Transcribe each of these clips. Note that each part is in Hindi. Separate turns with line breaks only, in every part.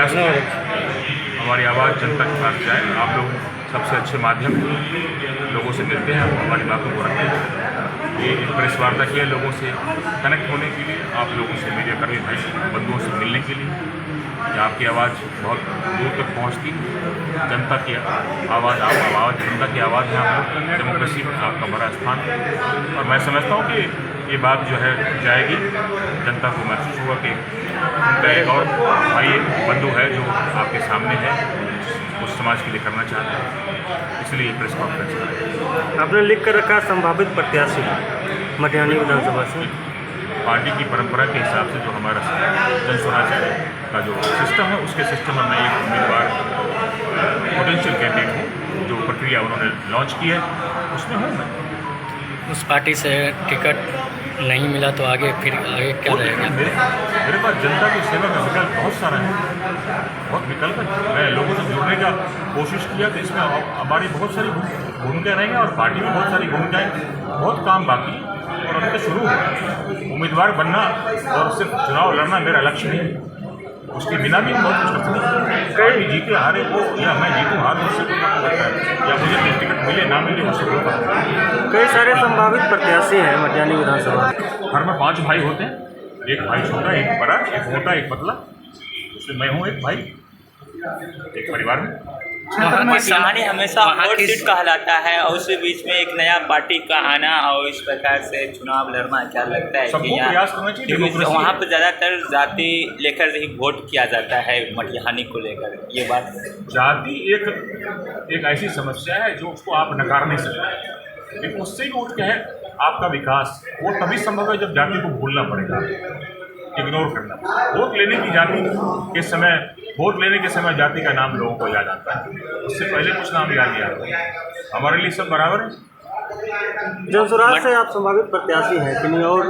प्रयास करें हमारी आवाज़ जनता के पास जाए। आप लोग सबसे अच्छे माध्यम लोगों से मिलते हैं, हमारी बातों को रखते हैं। ये प्रेस वार्ता किया लोगों से कनेक्ट होने के लिए, आप लोगों से, मीडिया कर्मी भाई बंधुओं से मिलने के लिए, कि आपकी आवाज़ बहुत दूर तक पहुंचती, जनता की आवाज़, जनता की आवाज़ है आप लोग, डेमोक्रेसी में आपका बड़ा स्थान है। और मैं समझता हूँ कि ये बात जो है जाएगी, जनता को महसूस होगा कि उनका एक और भाई बंधु है जो आपके सामने है, उस समाज के लिए करना चाहते हैं, इसलिए प्रेस कॉन्फ्रेंस करें।
आपने लिख कर रखा संभावित प्रत्याशी मटिहानी विधानसभा से।
पार्टी की परंपरा के हिसाब से जो हमारा जन स्वराज का जो सिस्टम है, उसके सिस्टम में मैं एक उम्मीदवार पोटेंशियल कैंडिडेट हूँ। जो प्रक्रिया उन्होंने लॉन्च की है उसमें हूँ मैं।
उस पार्टी से टिकट नहीं मिला तो आगे फिर आगे क्या रहेगा?
मेरे पास जनता की सेवा का विकल्प बहुत सारा है, बहुत विकल्प है। मैं लोगों से जुड़ने का कोशिश किया तो इसमें हमारी बहुत सारी भूमिकाएँ रहेंगी और पार्टी में बहुत सारी भूमिकाएँ, बहुत काम बाकी और अभी तो शुरू हुआ। उम्मीदवार बनना और सिर्फ चुनाव लड़ना मेरा लक्ष्य नहीं है, उसके बिना भी हम बहुत कुछ कर सकते हैं। पार्टी जीते हारे वो, या मैं जीतूँ हार, उससे कोई फर्क पड़ता है, या मुझे टिकट मिले ना मिले उससे कोई फर्क पड़ता है।
कई सारे संभावित प्रत्याशी हैं मटिहानी विधानसभा।
घर में 5 भाई होते हैं, एक भाई छोटा, एक बड़ा, एक मोटा, एक पतला, उसमें मैं हूँ एक भाई, एक परिवार में।
मटिहानी हमेशा हॉट सीट कहलाता है और उसी बीच में एक नया पार्टी का आना और इस प्रकार से चुनाव लड़ना, क्या लगता है कि
प्रयास करना चाहिए?
वहाँ पर ज़्यादातर जाति लेकर ही वोट किया जाता है मटिहानी को लेकर, ये बात
जाति एक ऐसी समस्या है जो उसको आप नकार नहीं सकते, लेकिन उससे भी उठ के है आपका विकास, वो तभी संभव है जब जाति को भूलना पड़ेगा, इग्नोर करना। वोट लेने के समय जाति का नाम लोगों को याद आता है, उससे पहले कुछ नाम याद नहीं आता। हमारे लिए सब बराबर है।
जन स्वराज से आप संभावित प्रत्याशी हैं, किन्हीं और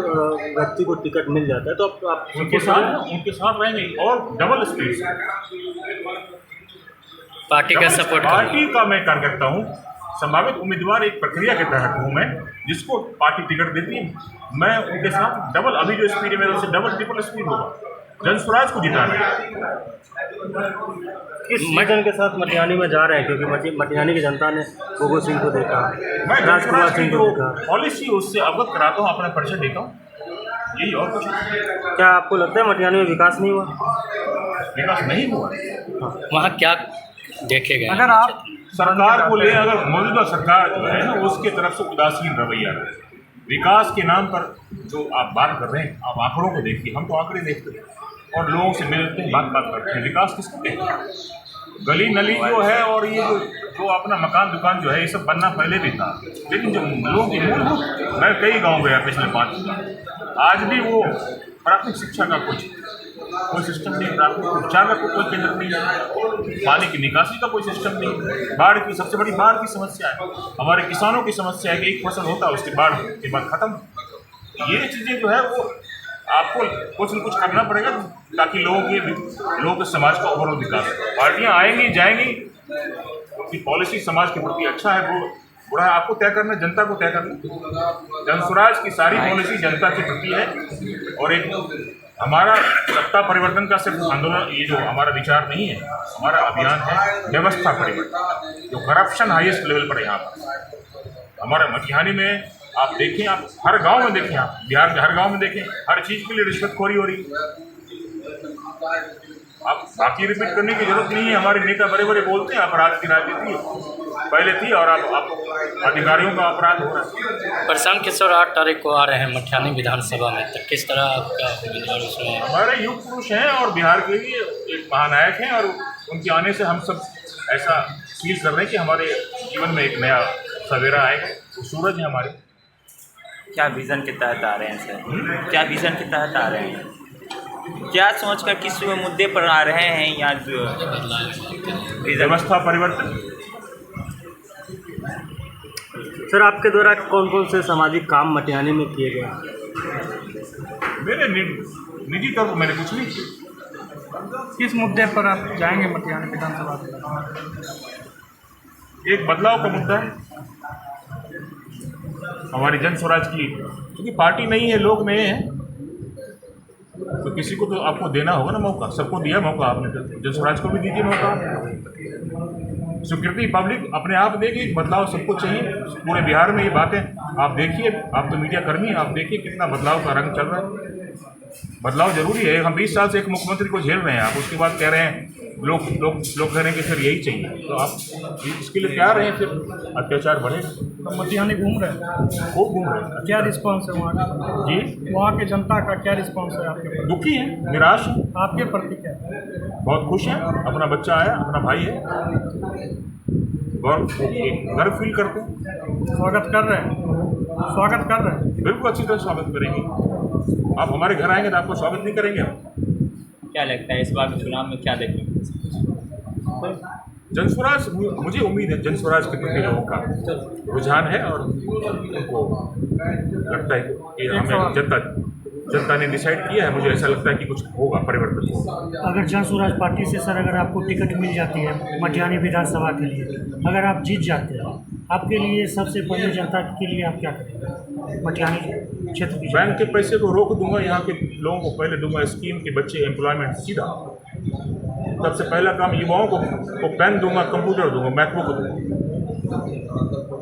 व्यक्ति को टिकट मिल जाता है तो आप
उनके साथ रहेंगे और डबल स्पीड से।
पार्टी का सपोर्ट
पार्टी का मैं कार्यकर्ता हूँ, संभावित उम्मीदवार एक प्रक्रिया के तहत हूँ मैं, जिसको पार्टी टिकट देती है, मैं उनके साथ डबल, अभी जो स्पीड है मेरे उससे डबल ट्रिपल स्पीड होगा। जन स्वराज को जिताना है।
किस विजन के साथ मटिहानी में जा रहे हैं, क्योंकि मटिहानी की जनता ने गोगो सिंह को देखा,
मैं
राजकुमार सिंह को देखा,
पॉलिसी उससे अवगत कराता हूँ, अपना परिचय देता हूँ, यही और कुछ।
क्या आपको लगता है मटिहानी में विकास नहीं हुआ?
विकास नहीं हुआ,
वहाँ क्या देखे गए?
अगर आप
सरकार को ले, अगर मौजूदा सरकार जो है ना उसके तरफ से उदासीन रवैया है, विकास के नाम पर जो आप बात कर रहे हैं, आप आंकड़ों को देखिए, हम तो आंकड़े देखते हैं और लोगों से मिलते हैं, बात करते हैं। विकास किसको कहते हैं? गली नली जो है और ये जो अपना मकान दुकान जो है, ये सब बनना पहले भी था, लेकिन जो लोगों की मूलभूत, मैं कई गाँव गया पिछले 5 साल, आज भी वो प्राथमिक शिक्षा का कोई सिस्टम नहीं, प्राथमिक उपचार का कोई केंद्र नहीं, पानी की निकासी का कोई सिस्टम नहीं, बाढ़ की, सबसे बड़ी बाढ़ की समस्या है, हमारे किसानों की समस्या है कि एक फसल होता है उसके बाढ़ के बाद खत्म। ये चीज़ें जो है वो आपको कुछ न कुछ करना पड़ेगा ताकि लोगों के समाज का ओवरऑल विकास हो। पार्टियाँ आएंगी जाएंगी, उनकी पॉलिसी समाज के प्रति अच्छा है वो बुरा है, आपको तय करना, जनता को तय करना। जन स्वराज की सारी पॉलिसी जनता के प्रति है और एक हमारा सत्ता परिवर्तन का सिर्फ आंदोलन, ये जो हमारा विचार नहीं है, हमारा अभियान है व्यवस्था परिवर्तन, जो करप्शन हाईएस्ट लेवल पर यहाँ पर हमारे मटिहानी में आप देखें, आप हर गांव में देखें, आप बिहार के हर गांव में देखें, हर चीज़ के लिए रिश्वतखोरी हो रही है। आप बाकी रिपीट करने की जरूरत नहीं है, हमारे नेता बड़े बड़े बोलते हैं अपराध की राजनीति पहले थी और अब अधिकारियों का अपराध हो रहा है।
प्रशांत किशोर 8 तारीख को आ रहे हैं मटिहानी विधानसभा में, तो किस तरह आपका उम्मीदवार उसमें?
हमारे युग पुरुष हैं और बिहार के लिए एक महानायक हैं और उनके आने से हम सब ऐसा फील कर रहे हैं कि हमारे जीवन में एक नया सवेरा आएगा, वो सूरज है हमारे।
क्या विज़न के तहत आ रहे हैं सर? क्या विज़न के तहत आ रहे हैं? क्या सोचकर किस मुद्दे पर आ रहे हैं? या जो
व्यवस्था परिवर्तन।
सर, आपके द्वारा कौन कौन से सामाजिक काम मटिहानी में किए गए?
मेरे निजी तौर पर मैंने कुछ नहीं किया।
किस मुद्दे पर आप जाएंगे मटिहानी विधानसभा में?
एक बदलाव का मुद्दा है हमारी जन स्वराज की, क्योंकि पार्टी नहीं है, लोग नए हैं, तो किसी को तो आपको देना होगा ना मौका, सबको दिया मौका आपने, तो जन स्वराज को भी दीजिए मौका। स्वीकृति पब्लिक अपने आप देगी, बदलाव सबको चाहिए। पूरे बिहार में ये बातें आप देखिए, आप तो मीडिया कर्मी हैं, आप देखिए कितना बदलाव का रंग चल रहा है। बदलाव जरूरी है। हम 20 साल से एक मुख्यमंत्री को झेल रहे हैं, आप उसके बाद कह रहे हैं लोग कह रहे हैं कि फिर यही चाहिए, तो आप इसके लिए तैयार हैं, फिर अत्याचार बढ़ेगा।
तो मटिहानी घूम रहे हैं,
खूब घूम रहे हैं।
क्या रिस्पांस है वहाँ का?
जी, वहाँ
वहाँ के जनता का क्या रिस्पांस है आपके प्रति?
दुखी है, निराश है,
आपके प्रति क्या है?
बहुत खुश हैं, अपना बच्चा आया, अपना भाई है, गर्व फील करते हैं।
स्वागत कर रहे हैं, स्वागत कर रहे हैं।
बिल्कुल अच्छी तरह स्वागत करेंगे। आप हमारे घर आएंगे तो आपको स्वागत नहीं करेंगे हम?
क्या लगता है इस बार के चुनाव में क्या देखने को
जनस्वराज, मुझे उम्मीद है जनस्वराज के प्रति लोगों का रुझान है और उनको लगता है कि हमें जनता ने डिसाइड किया है। मुझे ऐसा लगता है कि कुछ होगा, परिवर्तन होगा।
अगर जन स्वराज पार्टी से सर अगर आपको टिकट मिल जाती है मटिहानी विधानसभा के लिए, अगर आप जीत जाते हैं, आपके लिए सबसे पहले जनता के लिए आप क्या करेंगे मटिहानी क्षेत्र की?
बैंक के पैसे को रोक दूंगा, यहाँ के लोगों को पहले दूंगा स्कीम के बच्चे एम्प्लॉयमेंट सीधा। सबसे पहला काम युवाओं को पेन दूंगा, कंप्यूटर दूंगा, मैकबुक दूंगा।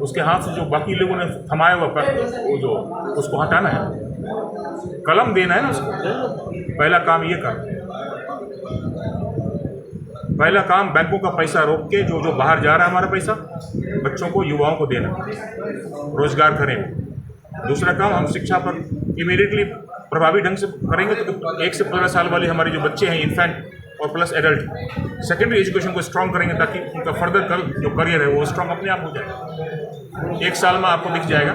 उसके हाथ से जो बाकी लोगों ने थमाया हुआ वो जो उसको हटाना है, कलम देना है ना उसको। पहला काम ये कर, पहला काम बैंकों का पैसा रोक के जो बाहर जा रहा है हमारा पैसा, बच्चों को युवाओं को देना, रोजगार करेंगे। दूसरा काम हम शिक्षा पर इमीडिएटली प्रभावी ढंग से करेंगे, तो 1 से 15 साल वाले हमारे जो बच्चे हैं, इन्फेंट और प्लस एडल्ट, सेकेंडरी एजुकेशन को स्ट्रॉन्ग करेंगे ताकि उनका फर्दर जो करियर है वो स्ट्रॉन्ग अपने आप हो जाए। 1 साल में आपको दिख जाएगा।